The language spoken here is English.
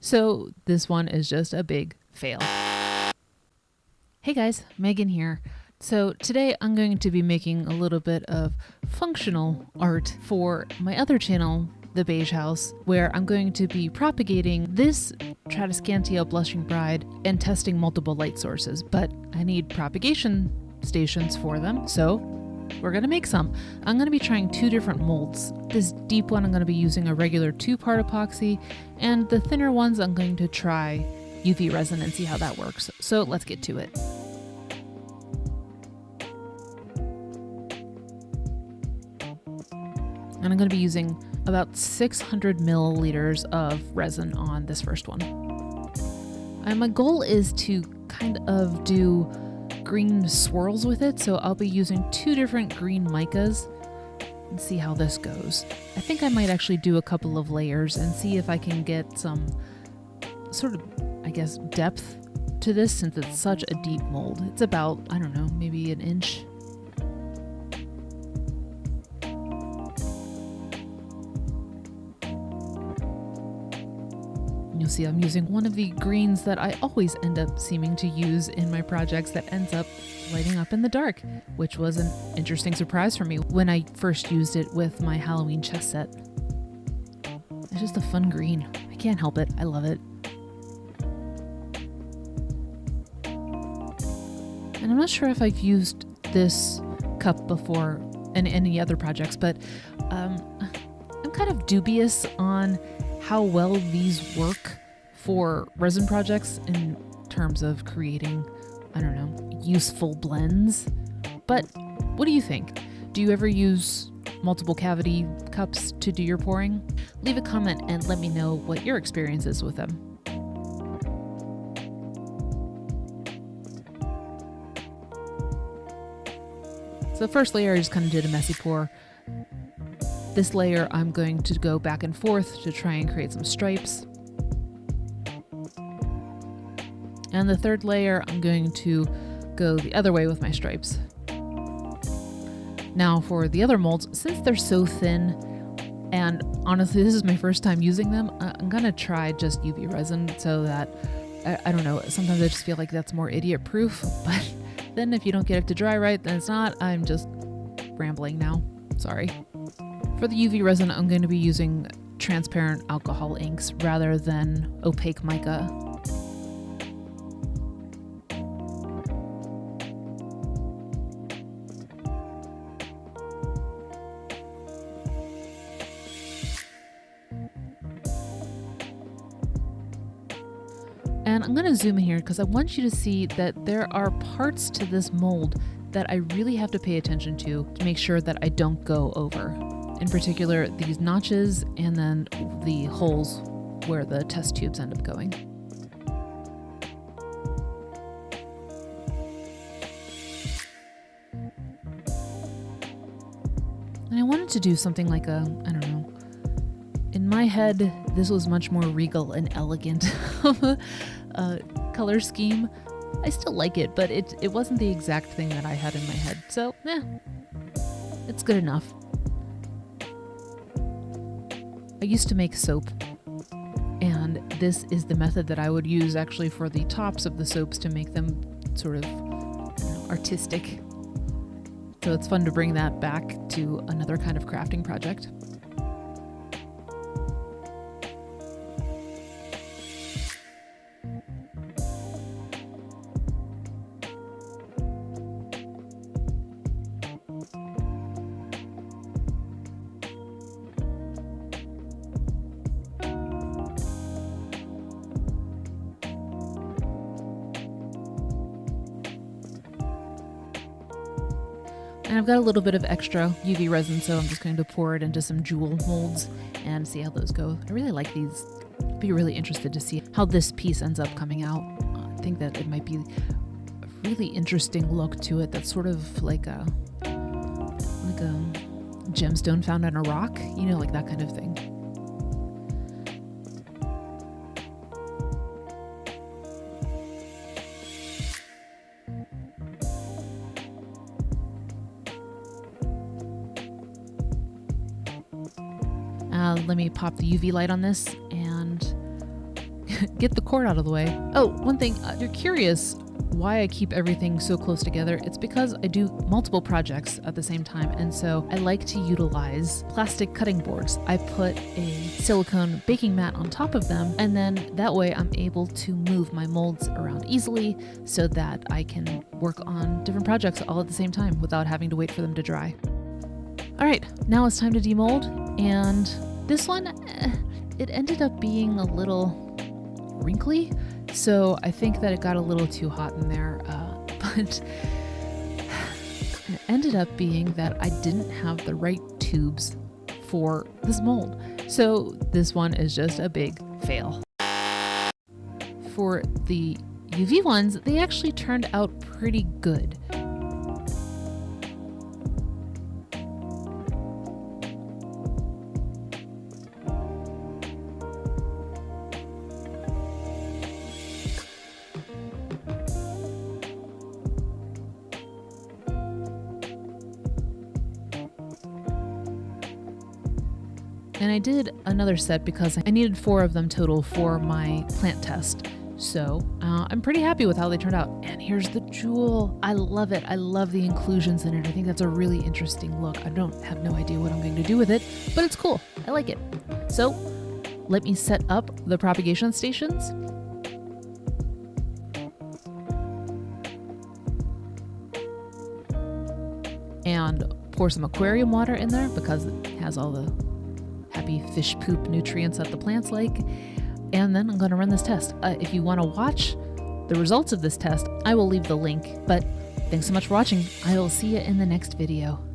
So this one is just a big fail. Hey guys, Megan here. So today I'm going to be making a little bit of functional art for my other channel, the Beige House, where I'm going to be propagating this Tradescantia Blushing Bride and testing multiple light sources, but I need propagation stations for them, so we're gonna make some. I'm gonna be trying two different molds. This deep one I'm gonna be using a regular 2-part epoxy, and the thinner ones I'm going to try UV resin and see how that works. So let's get to it. And I'm going to be using about 600 milliliters of resin on this first one. And my goal is to kind of do green swirls with it, so I'll be using 2 different green micas and see how this goes. I think I might actually do a couple of layers and see if I can get some sort of, I guess, depth to this since it's such a deep mold. It's about, I don't know, maybe an inch. You'll see I'm using one of the greens that I always end up seeming to use in my projects that ends up lighting up in the dark, which was an interesting surprise for me when I first used it with my Halloween chess set. It's just a fun green. I can't help it. I love it. And I'm not sure if I've used this cup before in any other projects, but I'm kind of dubious on how well these work for resin projects in terms of creating, I don't know, useful blends. But what do you think? Do you ever use multiple cavity cups to do your pouring? Leave a comment and let me know what your experience is with them. So the first layer I just kind of did a messy pour. This layer I'm going to go back and forth to try and create some stripes. And the third layer I'm going to go the other way with my stripes. Now for the other molds, since they're so thin, and honestly this is my first time using them, I'm gonna try just UV resin so that, I don't know, sometimes I just feel like that's more idiot proof, but then if you don't get it to dry right, then it's not. I'm just rambling now, sorry. For the UV resin, I'm going to be using transparent alcohol inks rather than opaque mica. And I'm going to zoom in here because I want you to see that there are parts to this mold that I really have to pay attention to make sure that I don't go over. In particular, these notches and then the holes where the test tubes end up going. And I wanted to do something like a, I don't know, in my head, this was much more regal and elegant of a color scheme. I still like it, but it wasn't the exact thing that I had in my head. So, it's good enough. I used to make soap, and this is the method that I would use actually for the tops of the soaps to make them sort of, I don't know, artistic. So it's fun to bring that back to another kind of crafting project. And I've got a little bit of extra UV resin, so I'm just going to pour it into some jewel molds and see how those go. I really like these. I'd be really interested to see how this piece ends up coming out. I think that it might be a really interesting look to it that's sort of like a gemstone found on a rock, you know, like that kind of thing. Let me pop the UV light on this, and get the cord out of the way. Oh, one thing, you're curious why I keep everything so close together. It's because I do multiple projects at the same time, and so I like to utilize plastic cutting boards. I put a silicone baking mat on top of them, and then that way I'm able to move my molds around easily so that I can work on different projects all at the same time without having to wait for them to dry. All right, now it's time to demold, and this one, it ended up being a little wrinkly. So I think that it got a little too hot in there, but it ended up being that I didn't have the right tubes for this mold. So this one is just a big fail. For the UV ones, they actually turned out pretty good. And I did another set because I needed 4 of them total for my plant test. So I'm pretty happy with how they turned out. And here's the jewel. I love it. I love the inclusions in it. I think that's a really interesting look. I don't have no idea what I'm going to do with it, but it's cool. I like it. So let me set up the propagation stations. And pour some aquarium water in there because it has all the happy fish poop nutrients that the plants like. And then I'm going to run this test. If you want to watch the results of this test, I will leave the link. But thanks so much for watching. I will see you in the next video.